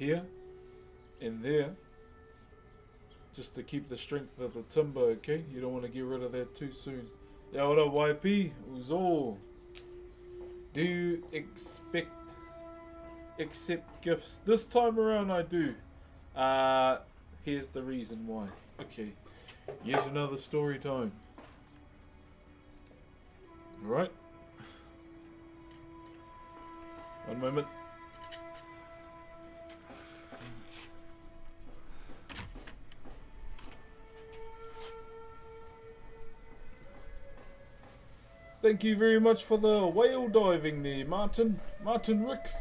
here and there, just to keep the strength of the timber, okay? You don't want to get rid of that too soon. Yeah, what up, YP? Uzo. Do you accept gifts? This time around I do. Here's the reason why. Okay, here's another story time. Alright. One moment. Thank you very much for the whale diving there, Martin. Martin Ricks.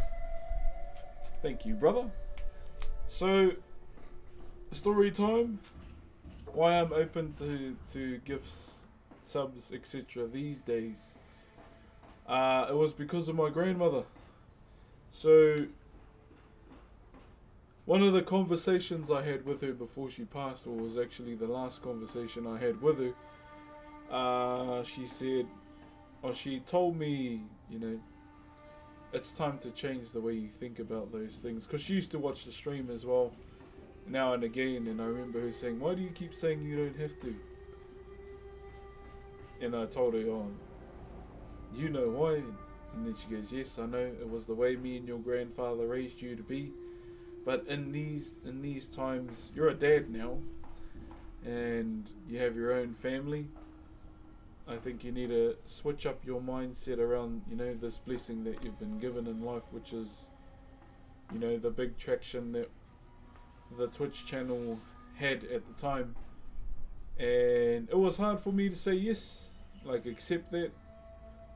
Thank you, brother. So, story time. Why I'm open to gifts, subs, etc. these days. It was because of my grandmother. So, one of the conversations I had with her before she passed, or was actually the last conversation I had with her, she said, or she told me, it's time to change the way you think about those things. Because she used to watch the stream as well, now and again, and I remember her saying, why do you keep saying you don't have to? And I told her, oh, you know why? And then she goes, yes, I know, it was the way me and your grandfather raised you to be. But in these times, you're a dad now, and you have your own family. I think you need to switch up your mindset around, this blessing that you've been given in life, which is, the big traction that the Twitch channel had at the time. And it was hard for me to say yes, accept that.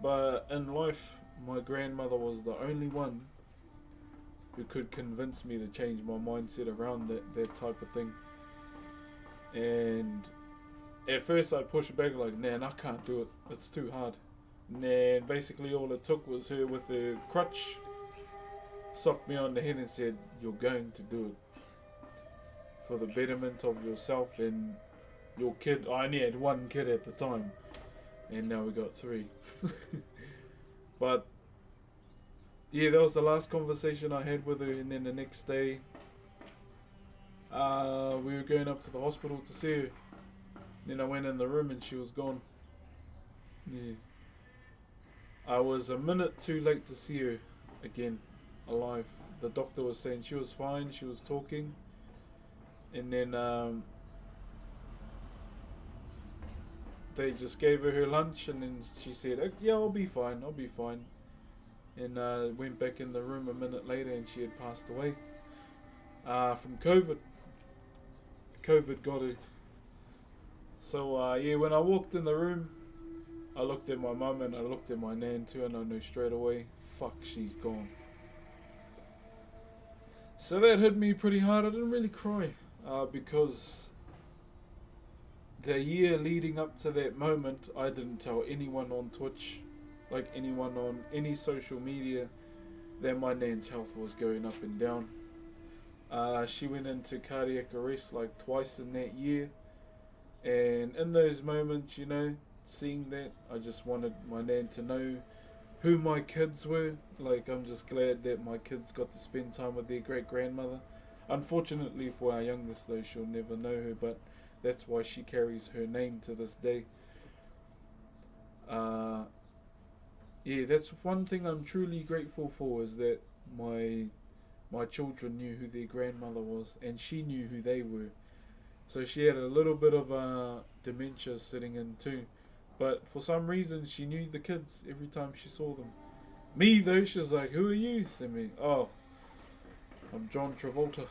But in life, my grandmother was the only one who could convince me to change my mindset around that type of thing. And at first I pushed back nah, I can't do it. It's too hard. And basically all it took was her with her crutch, socked me on the head and said, you're going to do it. For the betterment of yourself and your kid. I only had one kid at the time. And now we got three. But yeah, that was the last conversation I had with her. And then the next day, we were going up to the hospital to see her. Then I went in the room and she was gone. Yeah. I was a minute too late to see her again, alive. The doctor was saying she was fine, she was talking. And then they just gave her lunch and then she said, yeah, I'll be fine. And went back in the room a minute later and she had passed away from COVID. COVID got her. So yeah, when I walked in the room, I looked at my mum and I looked at my nan too, and I knew straight away, fuck, she's gone. So that hit me pretty hard. I didn't really cry because the year leading up to that moment, I didn't tell anyone on Twitch, anyone on any social media, that my nan's health was going up and down. She went into cardiac arrest twice in that year. And in those moments, seeing that, I just wanted my nan to know who my kids were. I'm just glad that my kids got to spend time with their great-grandmother. Unfortunately for our youngest, though, she'll never know her, but that's why she carries her name to this day. Yeah, that's one thing I'm truly grateful for, is that my children knew who their grandmother was, and she knew who they were. So she had a little bit of dementia sitting in too. But for some reason, she knew the kids every time she saw them. Me, though, she was like, who are you? So me, oh, I'm John Travolta.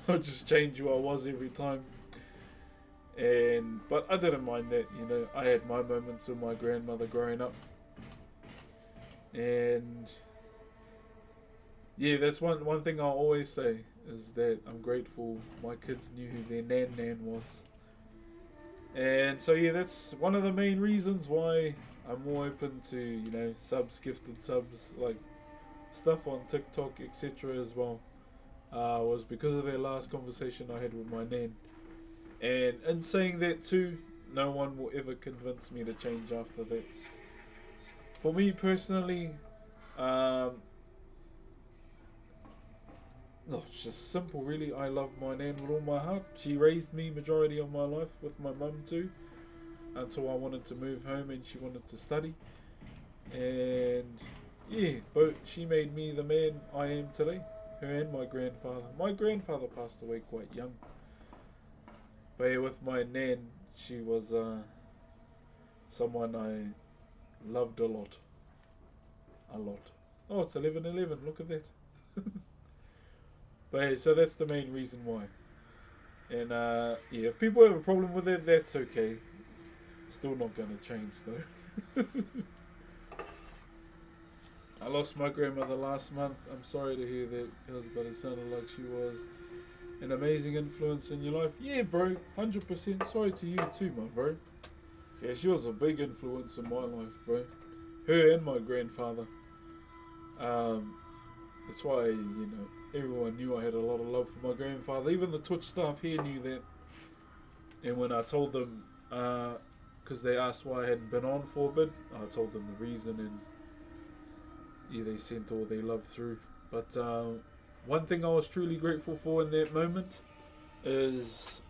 I'll just change who I was every time. But I didn't mind that, I had my moments with my grandmother growing up. And yeah, that's one thing I'll always say, is that I'm grateful my kids knew who their nan was. And so yeah, that's one of the main reasons why I'm more open to, subs, gifted subs, stuff on TikTok, etc. as well. Was because of that last conversation I had with my nan. And in saying that too, no one will ever convince me to change after that. For me personally, No, it's just simple, really. I love my nan with all my heart. She raised me majority of my life with my mum too, until I wanted to move home and she wanted to study. And yeah, but she made me the man I am today. Her and my grandfather. My grandfather passed away quite young. But yeah, with my nan, she was someone I loved a lot. A lot. Oh, it's 11:11. Look at that. But hey, so that's the main reason why. And yeah, if people have a problem with it, that's okay. Still not gonna change though. I lost my grandmother last month. I'm sorry to hear that, but it sounded like she was an amazing influence in your life. Yeah, bro, 100%. Sorry to you too, my bro. Yeah, she was a big influence in my life, bro. Her and my grandfather. That's why, everyone knew I had a lot of love for my grandfather. Even the Twitch staff here knew that. And when I told them, because they asked why I hadn't been on for a bit, I told them the reason, and yeah, they sent all their love through. But one thing I was truly grateful for in that moment is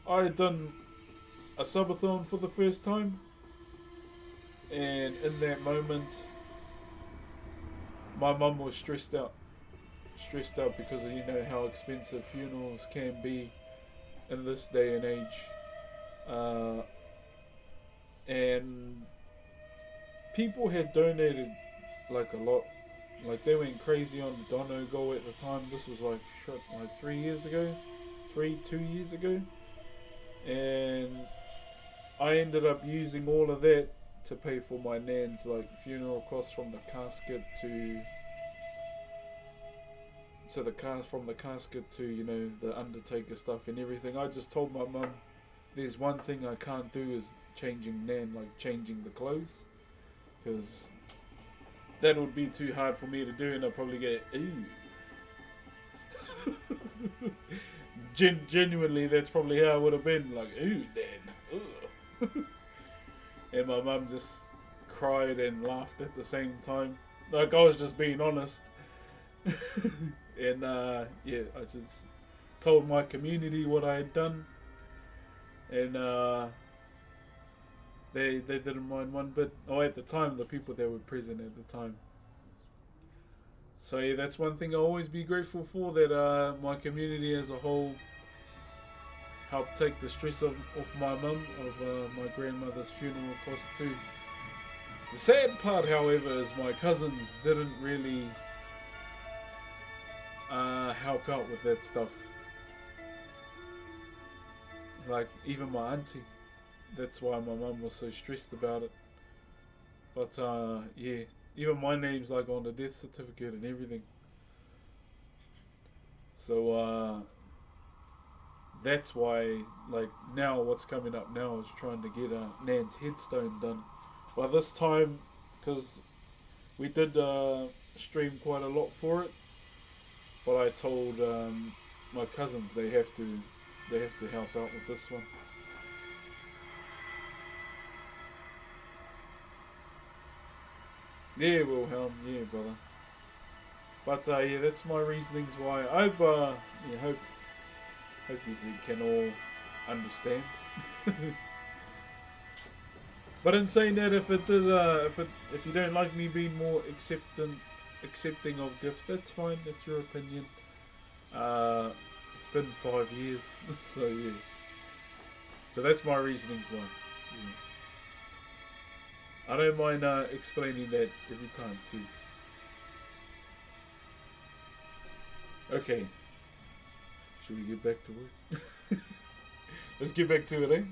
I had done a subathon for the first time, and in that moment my mum was stressed out because of how expensive funerals can be in this day and age, and people had donated like a lot. Like they went crazy on the Dono Go at the time. This was like 2 years ago, and I ended up using all of that to pay for my nan's like funeral costs, from the casket to the undertaker stuff and everything. I just told my mum, there's one thing I can't do is changing the clothes, because that would be too hard for me to do, and I'd probably get ooh. Genuinely, that's probably how I would have been, like, ooh, Dan, ugh. And my mum just cried and laughed at the same time. Like, I was just being honest. And yeah, I just told my community what I had done, and they didn't mind one bit. Oh, at the time, the people that were present at the time. So yeah, that's one thing I'll always be grateful for, that my community as a whole helped take the stress off my mum, of my grandmother's funeral costs too. The sad part, however, is my cousins didn't really help out with that stuff. Like, even my auntie. That's why my mum was so stressed about it. But yeah, even my name's like on the death certificate and everything. So that's why, like, now what's coming up now is trying to get Nan's headstone done. By this time, because we did stream quite a lot for it, but I told my cousins they have to help out with this one. Yeah, Wilhelm. Yeah, brother. But yeah, that's my reasonings why. I hope you can all understand. But in saying that, if you don't like me being more accepting of gifts, that's fine. That's your opinion. It's been 5 years, so yeah. So that's my reasonings why. Yeah. I don't mind explaining that every time too. Okay. Should we get back to work? Let's get back to it, eh?